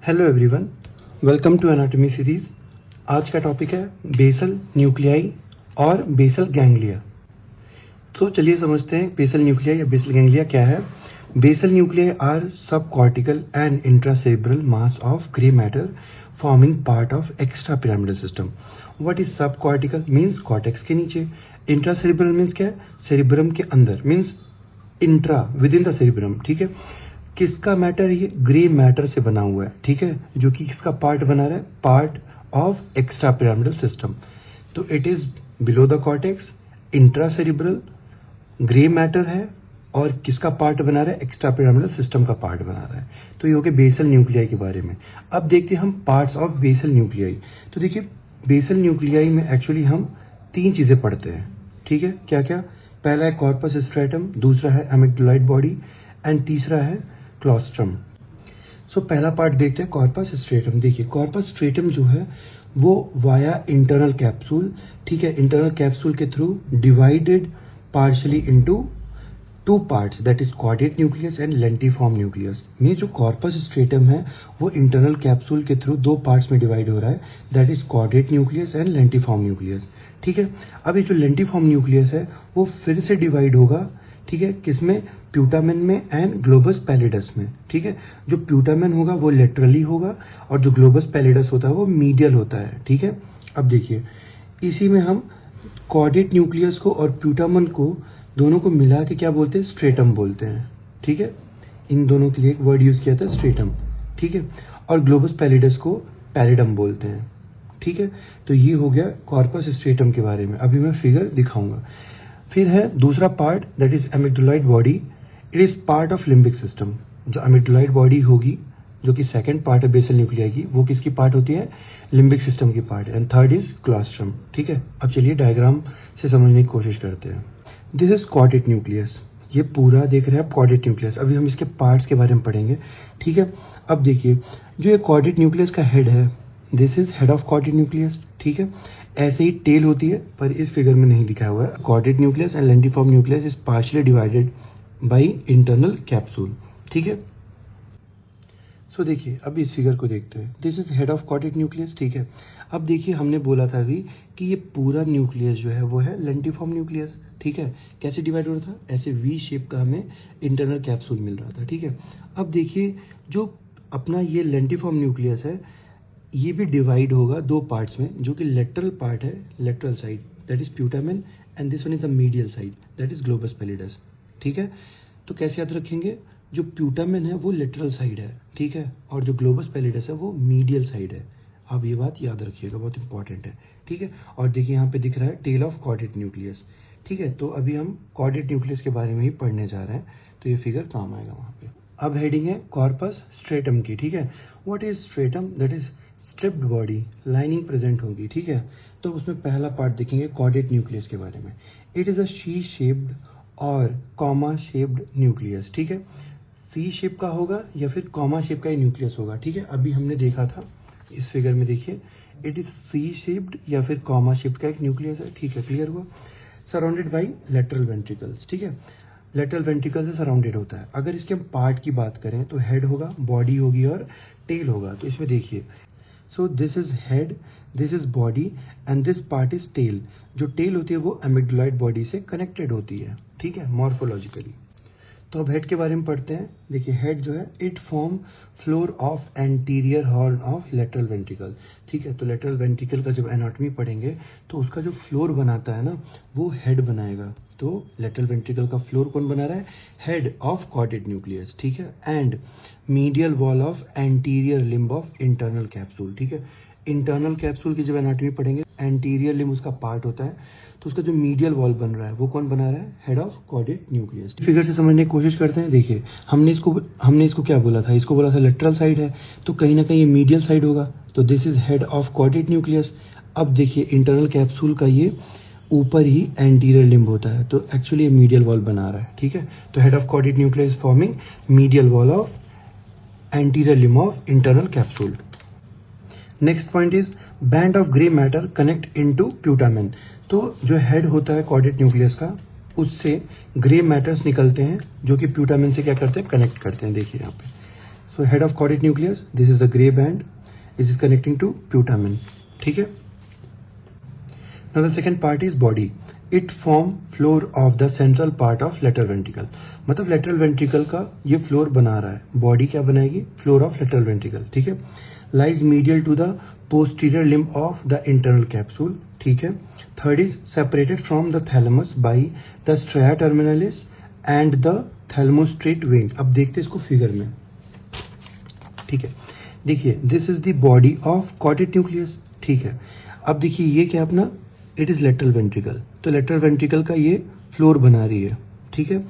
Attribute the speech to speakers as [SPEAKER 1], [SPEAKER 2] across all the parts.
[SPEAKER 1] Hello everyone, welcome to anatomy series. आज का topic है बेसल न्यूक्लियाई और बेसल गैंग्लिया। तो चलिए समझते हैं बेसल न्यूक्लियाई या बेसल गैंग्लिया क्या है। Basal nuclei are sub cortical and intracerebral mass of grey matter forming part of extra pyramidal system. What is sub cortical? Means cortex के नीचे। इंट्रासेरेब्रल मीन्स क्या है? सेरिब्रम के अंदर, means intra within the cerebrum. ठीक है, किसका matter? ये ग्रे मैटर से बना हुआ है। ठीक है, जो कि किसका पार्ट बना रहा है? Part of extra pyramidal system. तो it is below the cortex, intracerebral, grey matter है और किसका पार्ट बना रहा है? एक्स्ट्रा पिरामिडल सिस्टम का पार्ट बना रहा है। तो ये हो गया बेसल न्यूक्लियाई के बारे में। अब देखते हैं हम पार्ट्स ऑफ बेसल न्यूक्लियाई। तो देखिए, बेसल न्यूक्लियाई में एक्चुअली हम तीन चीजें पढ़ते हैं। ठीक है, क्या क्या? पहला है कॉर्पस स्ट्रेटम, दूसरा है एमिग्डुलाइड बॉडी एंड तीसरा है क्लोस्ट्रम। सो पहला पार्ट देखते हैं कॉर्पस स्ट्रेटम। देखिए, कॉर्पस स्ट्रेटम जो है वो वाया इंटरनल कैप्सूल, ठीक है, इंटरनल कैप्सूल के through divided partially into two parts, that is caudate nucleus and lentiform nucleus. में जो कॉर्पस स्ट्रेटम है वो इंटरनल कैप्सूल के थ्रू दो पार्ट्स में डिवाइड हो रहा है, that is caudate nucleus and lentiform nucleus. ठीक है, अब ये जो लेंटिफॉर्म न्यूक्लियस है वो फिर से डिवाइड होगा, ठीक है, किसमें? प्यूटामेन में एंड ग्लोबस पैलिडस में। ठीक है, जो प्यूटामेन होगा वो लेटरली होगा और जो ग्लोबस पैलिडस होता है वो मीडियल होता है। ठीक है, अब देखिए, इसी में हम क्वाड्रेट न्यूक्लियस को और प्यूटामेन को दोनों को मिला के क्या बोलते हैं? स्ट्रेटम बोलते हैं। ठीक है, इन दोनों के लिए एक वर्ड यूज किया था, स्ट्रेटम। ठीक है, और ग्लोबस पैलिडस को पैलिडम बोलते हैं। ठीक है, तो ये हो गया कॉर्पस स्ट्रेटम के बारे में। अभी मैं फिगर दिखाऊंगा। फिर है दूसरा part, that is amygdaloid body. It is part of limbic system. जो एमिग्डुलाइड बॉडी होगी, जो कि सेकंड पार्ट है बेसल न्यूक्लियाई की, वो किसकी पार्ट होती है? लिम्बिक सिस्टम की part. And third is claustrum. ठीक है, अब चलिए डायग्राम से समझने की कोशिश करते हैं। This is caudate nucleus. ये पूरा देख रहे हैं आप क्वाड्रेट न्यूक्लियस। अभी हम इसके पार्ट्स के बारे में पढ़ेंगे। ठीक है, अब देखिए, जो ये क्वाड्रेट न्यूक्लियस का हेड है, this is head of caudate nucleus. ठीक है, ऐसे ही टेल होती है पर इस फिगर में नहीं दिखाया हुआ है। Caudate nucleus and lentiform nucleus is partially divided by internal capsule. ठीक है, सो देखिए, अब इस फिगर को देखते हैं। This is head of caudate nucleus. ठीक है, अब देखिए, हमने बोला था अभी कि ये पूरा न्यूक्लियस जो है वो है लेंटिफॉर्म न्यूक्लियस। ठीक है, कैसे डिवाइड हो रहा था? ऐसे वी शेप का हमें इंटरनल कैप्सूल मिल रहा था। ठीक है, अब देखिए, जो अपना ये लेंटिफॉर्म न्यूक्लियस है ये भी डिवाइड होगा दो पार्ट्स में, जो कि लेटरल पार्ट है, lateral side, that is putamen, and this one is the medial side, that is globus pallidus. ठीक है, तो कैसे याद रखेंगे? जो प्यूटामेन है वो लेटरल साइड है, ठीक है, और जो ग्लोबस पैलिडस है वो मीडियल साइड है। आप ये बात याद रखिएगा, बहुत इंपॉर्टेंट है। ठीक है, और देखिए यहाँ पे दिख रहा है टेल ऑफ क्वाड्रेट न्यूक्लियस। ठीक है, तो अभी हम क्वाड्रेट न्यूक्लियस के बारे में ही पढ़ने जा रहे हैं, तो ये फिगर काम आएगा वहाँ पे। अब हेडिंग है कॉर्पस स्ट्रेटम की। ठीक है, what is striatum? That is striped body, lining present होगी। ठीक है, तो उसमें पहला पार्ट देखेंगे क्वाड्रेट न्यूक्लियस के बारे में। It is a she shaped और कॉमा शेप्ड न्यूक्लियस। ठीक है, सी शेप का होगा या फिर कॉमा शेप का ही न्यूक्लियस होगा। ठीक है, अभी हमने देखा था इस फिगर में, देखिए, इट इज सी शेप्ड या फिर कॉमा शेप का एक न्यूक्लियस है। ठीक है, क्लियर हुआ? Surrounded by lateral ventricles. ठीक है, लेटरल वेंट्रिकल से सराउंडेड होता है। अगर इसके हम पार्ट की बात करें तो हेड होगा, बॉडी होगी और टेल होगा। तो इसमें देखिए, so this is head, this is body and this part is tail. जो टेल होती है वो एमिग्डुलाइड बॉडी से कनेक्टेड होती है। ठीक है, मॉर्फोलॉजिकली। तो अब हेड के बारे में पढ़ते हैं। देखिए, हेड जो है, it form floor of anterior horn of lateral ventricle. ठीक है, तो लेटरल वेंट्रिकल का जब एनाटॉमी पढ़ेंगे तो उसका जो फ्लोर बनाता है ना, वो हेड बनाएगा। तो लेटरल वेंट्रिकल का फ्लोर कौन बना रहा है? Head of caudate nucleus. ठीक है, and medial wall of anterior limb of internal capsule. ठीक है, इंटरनल कैप्सूल की जब एनाटॉमी पढ़ेंगे, एंटीरियर लिम्ब उसका पार्ट होता है, तो उसका जो मीडियल वॉल बन रहा है वो कौन बना रहा है? Head of caudate nucleus. Figure से समझने की कोशिश करते हैं। देखिए, हमने इसको क्या बोला था? इसको बोला था लेटरल साइड है, तो कहीं ना कहीं ये मीडियल साइड होगा। तो this is head of caudate nucleus. अब देखिए, इंटरनल कैप्सूल का ये ऊपर ही एंटीरियर लिम्ब होता है, तो एक्चुअली ये मीडियल वॉल बना रहा है। ठीक है, तो head of caudate nucleus forming medial wall of anterior limb of internal capsule. Next point is band of grey matter connect into putamen. तो जो हेड होता है क्वाड्रेट न्यूक्लियस का, उससे ग्रे मैटर्स निकलते हैं जो कि प्यूटामेन से क्या करते हैं? कनेक्ट करते हैं। देखिए यहाँ पे, so head of caudate nucleus, this is the grey band, this is connecting to putamen, ठीक है। Now the second part is body, it form floor of the central part of lateral ventricle, मतलब lateral ventricle का ये floor बना रहा है, body क्या बनाएगी, फ्लोर ऑफ लेटरल वेंट्रिकल, ठीक है। Lies medial to the posterior limb of the internal capsule, ठीक है। Third is separated from the thalamus by the stria terminalis and the thalamostriate vein. अब देखते हैं इसको फिगर में, ठीक है। देखिए this is the body of caudate nucleus, ठीक है। अब देखिए ये क्या अपना, इट इज लेटरल वेंट्रिकल, तो लेटरल वेंट्रिकल का ये फ्लोर बना रही है, ठीक है।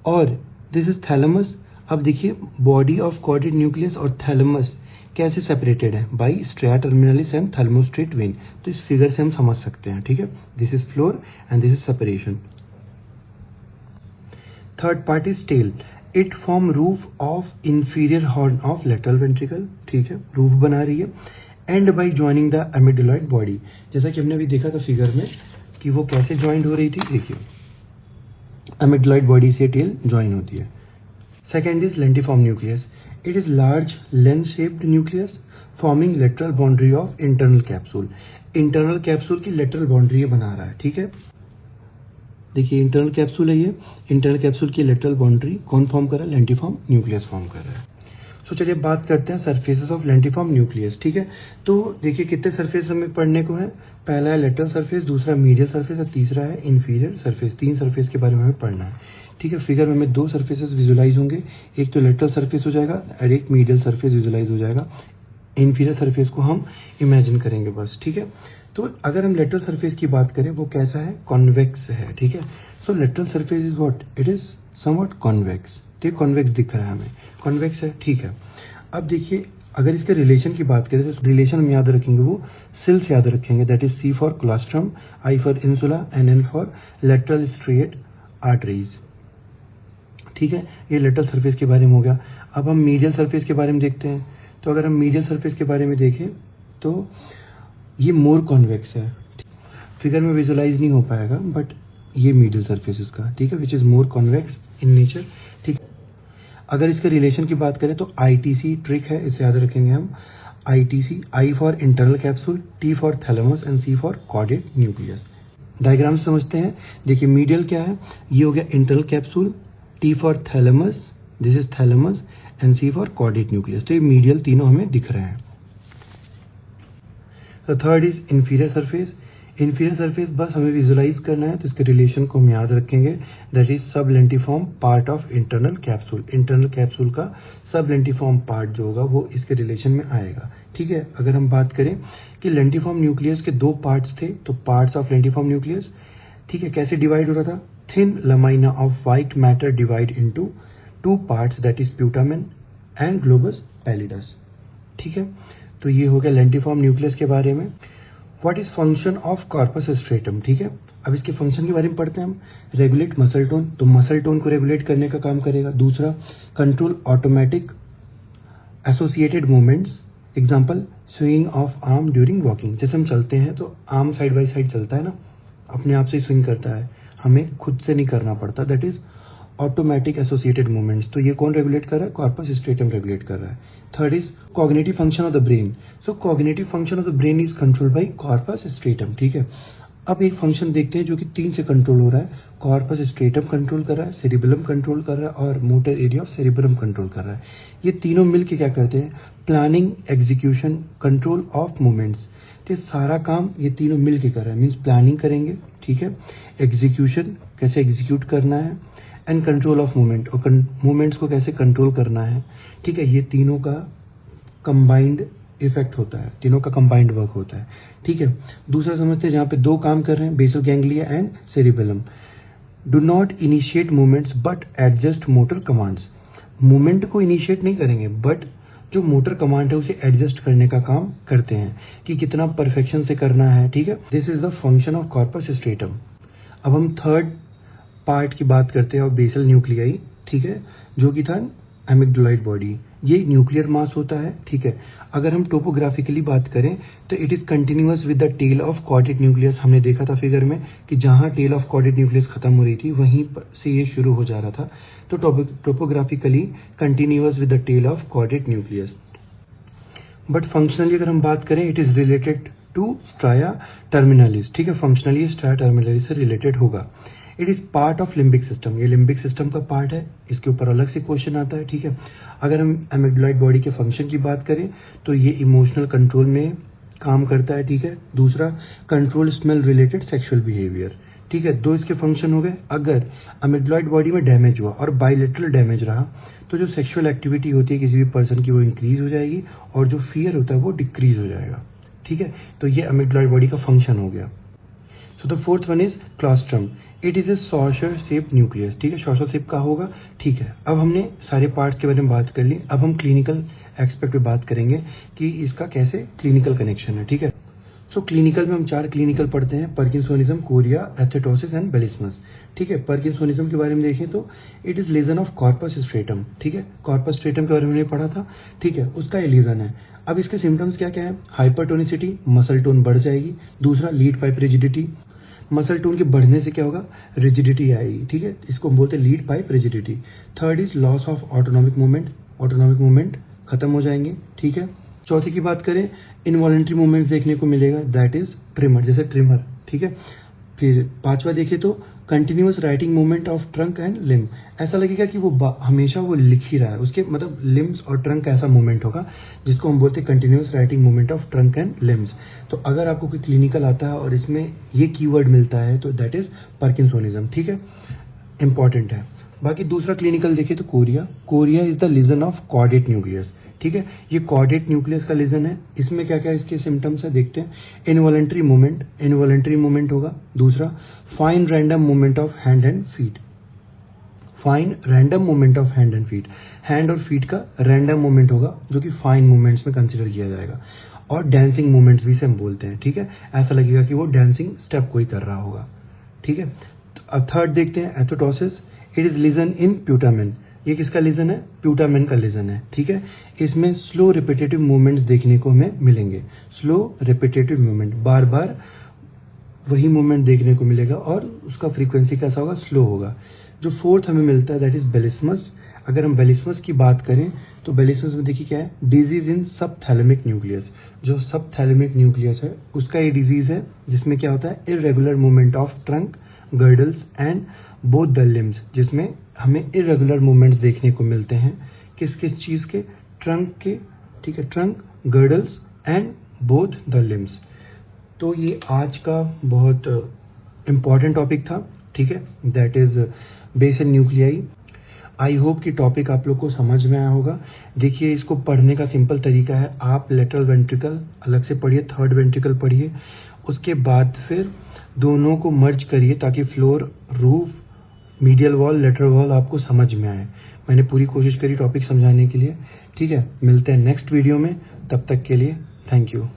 [SPEAKER 1] और दिस इज थैलेमस। अब देखिए बॉडी ऑफ कॉर्डेट न्यूक्लियस और थैलेमस कैसे सेपरेटेड है, बाई स्ट्रेया टर्मिनलिस एंड थैलेमोस्ट्रेट वेन। तो इस फिगर से हम समझ सकते हैं, ठीक है। This is floor and this is separation. Third part is tail, it form roof of inferior horn of lateral ventricle, ठीक है, रूफ बना रही है। And by joining the amygdaloid body, जैसा कि हमने अभी देखा था फिगर में कि वो कैसे ज्वाइंट हो रही थी, देखिए एमिडुलॉइड बॉडी से टेल ज्वाइन होती है। Second is lentiform nucleus, it is large lens shaped nucleus forming lateral boundary of internal capsule, internal capsule की लेटरल बाउंड्री बना रहा है, ठीक है। देखिए इंटरनल कैप्सूल है ये, इंटरनल कैप्सूल की लेटरल बाउंड्री कौन फॉर्म कर रहा है, लेंटिफॉर्म न्यूक्लियस फॉर्म कर रहा है। तो चलिए बात करते हैं सरफेसेस ऑफ लेंटिफॉर्म न्यूक्लियस, ठीक है। तो देखिए कितने सरफेस हमें पढ़ने को है, पहला है लेटरल सरफेस, दूसरा मीडियल सरफेस और तीसरा है इंफीरियर सरफेस। तीन सरफेस के बारे में हमें पढ़ना है, ठीक है। फिगर में हमें दो सरफेसेस विजुलाइज होंगे, एक तो लेटरल सरफेस हो जाएगा और एक मीडियल सरफेस विजुलाइज हो जाएगा। इंफीरियर सरफेस को हम इमेजिन करेंगे बस, ठीक है। तो अगर हम लेटरल सरफेस की बात करें वो कैसा है, कॉन्वेक्स है, ठीक है। So lateral surface is what, it is somewhat convex, ठीक, कॉन्वेक्स दिख रहा है हमें, कॉन्वेक्स है, ठीक है। अब देखिए अगर इसके रिलेशन की बात करें तो रिलेशन हम याद रखेंगे वो सिल्स याद रखेंगे, that is C for claustrum, I for insula and N for lateral striate arteries, ठीक है। ये लेटरल सरफेस के बारे में हो गया। अब हम मीडियल सरफेस के बारे में देखते हैं। तो अगर हम मीडियल सरफेस के बारे में देखें तो ये मोर कॉन्वेक्स है, फिगर में विजुलाइज नहीं हो पाएगा बट ये मीडियल सरफेस इसका, ठीक है, which is more convex in nature, ठीक है। अगर इसके रिलेशन की बात करें तो आईटीसी ट्रिक है, इसे याद रखेंगे हम, ITC, I for internal capsule, T for thalamus and C for caudate nucleus. Diagram से समझते हैं, देखिए मीडियल क्या है, ये हो गया internal capsule, T for thalamus, this is thalamus and C for caudate nucleus. तो ये मीडियल तीनों हमें दिख रहे हैं। The third is inferior surface, inferior surface बस हमें विजुलाइज करना है तो इसके रिलेशन को हम याद रखेंगे, that is sublentiform part of internal capsule, internal capsule का सब लेंटिफॉर्म पार्ट जो होगा वो इसके रिलेशन में आएगा, ठीक है। अगर हम बात करें कि लेंटिफॉर्म न्यूक्लियस के दो पार्ट्स थे, तो पार्ट्स ऑफ लेंटिफॉर्म न्यूक्लियस, ठीक है, कैसे डिवाइड हो रहा था, thin lamina of white matter divide into two parts, that is putamen and globus pallidus, ठीक है। तो ये हो गया लेंटिफॉर्म न्यूक्लियस के बारे में। What is function of corpus striatum, ठीक है। अब इसके फंक्शन के बारे में पढ़ते हैं हम। रेगुलेट मसल टोन, तो मसल टोन को रेगुलेट करने का काम करेगा। दूसरा control automatic associated movements, example swing of arm during walking, जैसे हम चलते हैं तो आर्म साइड बाय साइड चलता है ना, अपने आप से स्विंग करता है, हमें खुद से नहीं करना पड़ता, that is automatic associated movements. तो ये कौन रेगुलेट कर रहा है, कॉर्पस स्ट्रेटम रेगुलेट कर रहा है। Third is cognitive function of the brain, so cognitive function of the brain is controlled by corpus striatum, ठीक है। अब एक फंक्शन देखते हैं जो कि तीन से कंट्रोल हो रहा है, कॉर्पस स्ट्रेटम कंट्रोल कर रहा है, सेरिबेलम कंट्रोल कर रहा है और motor area of cerebellum control कर रहा है। ये तीनों मिलके क्या करते हैं, planning, execution, control of movements. तो सारा काम ये तीनों मिलके कर रहा है, मीन्स प्लानिंग करेंगे, ठीक है, एग्जीक्यूशन कैसे एग्जीक्यूट करना है एंड कंट्रोल ऑफ मूवमेंट, और मूवमेंट्स को कैसे कंट्रोल करना है, ठीक है। ये तीनों का कंबाइंड इफेक्ट होता है, तीनों का कंबाइंड वर्क होता है, ठीक है। दूसरा समझते हैं जहाँ पे दो काम कर रहे हैं, basal ganglia and cerebellum. Do not initiate movements but adjust motor commands, movement को इनिशिएट नहीं करेंगे बट जो मोटर कमांड है उसे एडजस्ट करने का काम करते हैं कि कितना परफेक्शन से करना है, ठीक है। This is the function of corpus stratum. अब हम थर्ड पार्ट की बात करते हैं और बेसल न्यूक्लियाई, ठीक है, जो कि था एमिग्डुलाइड बॉडी, ये न्यूक्लियर मास होता है, ठीक है। अगर हम टोपोग्राफिकली बात करें तो it is continuous with the tail of caudate nucleus. हमने देखा था फिगर में कि जहां टेल ऑफ कॉर्डेट न्यूक्लियस खत्म हो रही थी वहीं से ये शुरू हो जा रहा था। तो topographically continuous with the tail of caudate nucleus. But functionally अगर हम बात करें, it is related to stria terminalis, ठीक है। फंक्शनली स्ट्राया टर्मिनलिस से रिलेटेड होगा। It is part of limbic system, ये लिम्बिक सिस्टम का पार्ट है, इसके ऊपर अलग से क्वेश्चन आता है, ठीक है। अगर हम एमिग्डुलाइड बॉडी के फंक्शन की बात करें तो ये इमोशनल कंट्रोल में काम करता है, ठीक है। दूसरा, control smell related sexual behaviour, ठीक है। दो इसके फंक्शन हो गए। अगर एमिग्डुलाइड बॉडी में डैमेज हुआ और बाइलेटरल डैमेज रहा तो जो सेक्सुअल एक्टिविटी होती है किसी भी पर्सन की वो इंक्रीज हो जाएगी और जो फियर होता है वो डिक्रीज हो जाएगा, ठीक है। तो ये एमिग्डुलाइड बॉडी का फंक्शन हो गया। So the fourth one is claustrum, it is a saucer shape nucleus, ठीक है। सॉशर शेप का होगा, ठीक है। अब हमने सारे पार्ट्स के बारे में बात कर ली, अब हम क्लिनिकल एस्पेक्ट पे बात करेंगे कि इसका कैसे क्लिनिकल कनेक्शन है, ठीक है। सो क्लिनिकल में हम 4 क्लिनिकल पढ़ते हैं, parkinsonism, chorea, athetosis and ballismus, ठीक है। पार्किंसोनिज्म के बारे में देखें तो it is lesion of corpus striatum, ठीक है। कॉर्पस स्ट्रेटम के बारे में पढ़ा था, ठीक है, उसका ये लीजन है। अब इसके सिम्टम्स क्या क्या है? हाइपरटोनिसिटी, मसल टोन बढ़ जाएगी। दूसरा, lead pipe rigidity, muscle tone के बढ़ने से क्या होगा? रिजिडिटी आएगी, ठीक है। इसको हम बोलते हैं lead pipe rigidity. Third is loss of autonomic movement, autonomic movement खत्म हो जाएंगे, ठीक है। चौथी की बात करें, इनवॉलेंट्री मूवमेंट्स देखने को मिलेगा, दैट इज ट्रिमर, जैसे ट्रिमर, ठीक है। फिर पांचवा देखें तो continuous writing movement of trunk and limb, ऐसा लगेगा कि वो हमेशा वो लिख ही रहा है, उसके मतलब लिम्स और ट्रंक का ऐसा मूवमेंट होगा जिसको हम बोलते हैं continuous writing movement of trunk and limbs. तो अगर आपको कोई क्लिनिकल आता है और इसमें ये कीवर्ड मिलता है तो दैट इज पार्किंसोनिज्म, ठीक है, इंपॉर्टेंट है। बाकी दूसरा क्लिनिकल देखें तो chorea, chorea is the lesion of caudate nucleus, ठीक है। ये कॉर्डेट न्यूक्लियस का लीजन है। इसमें क्या क्या इसके सिम्टम्स है देखते हैं। इनवॉलेंट्री मूवमेंट, इनवॉलेंट्री मूवमेंट होगा। दूसरा, fine random movement of hand and feet, fine random movement of hand and feet, hand और फीट का रैंडम मूवमेंट होगा जो कि फाइन मूवमेंट्स में कंसिडर किया जाएगा। और डांसिंग मूवमेंट्स भी से हम बोलते हैं, ठीक है, ऐसा लगेगा कि वो डांसिंग स्टेप कोई कर रहा होगा, ठीक है। अब थर्ड देखते हैं, एस्थेटोसिस, इट इज लीजन इन प्यूटामेन, ये किसका लीजन है? प्यूटामेन का लीजन है, ठीक है। इसमें स्लो रिपीटेटिव मूवमेंट्स देखने को हमें मिलेंगे, स्लो रिपीटेटिव मूवमेंट, बार बार वही मूवमेंट देखने को मिलेगा और उसका फ्रीक्वेंसी कैसा होगा? स्लो होगा। जो फोर्थ हमें मिलता है दैट इज बेलिस्मस। अगर हम बेलिस्मस की बात करें तो बेलिस्मस में देखिए क्या है? डिजीज इन सबथैलेमिक न्यूक्लियस, जो सबथैलेमिक न्यूक्लियस है उसका ये डिजीज है जिसमें क्या होता है? Irregular movement of trunk, girdles and both the limbs, जिसमें हमें इररेगुलर मूवमेंट्स देखने को मिलते हैं। किस किस चीज के? ट्रंक के, ठीक है, trunk, girdles and both the limbs. तो ये आज का बहुत इम्पॉर्टेंट टॉपिक था, ठीक है, that is basal nuclei. I hope कि टॉपिक आप लोग को समझ में आया होगा। देखिए, इसको पढ़ने का सिंपल तरीका है, आप लेटरल वेंट्रिकल अलग से पढ़िए, थर्ड वेंट्रिकल पढ़िए, उसके बाद फिर दोनों को मर्ज करिए ताकि floor, roof, medial wall, lateral wall आपको समझ में आए। मैंने पूरी कोशिश करी टॉपिक समझाने के लिए, ठीक है। मिलते हैं नेक्स्ट वीडियो में, तब तक के लिए थैंक यू।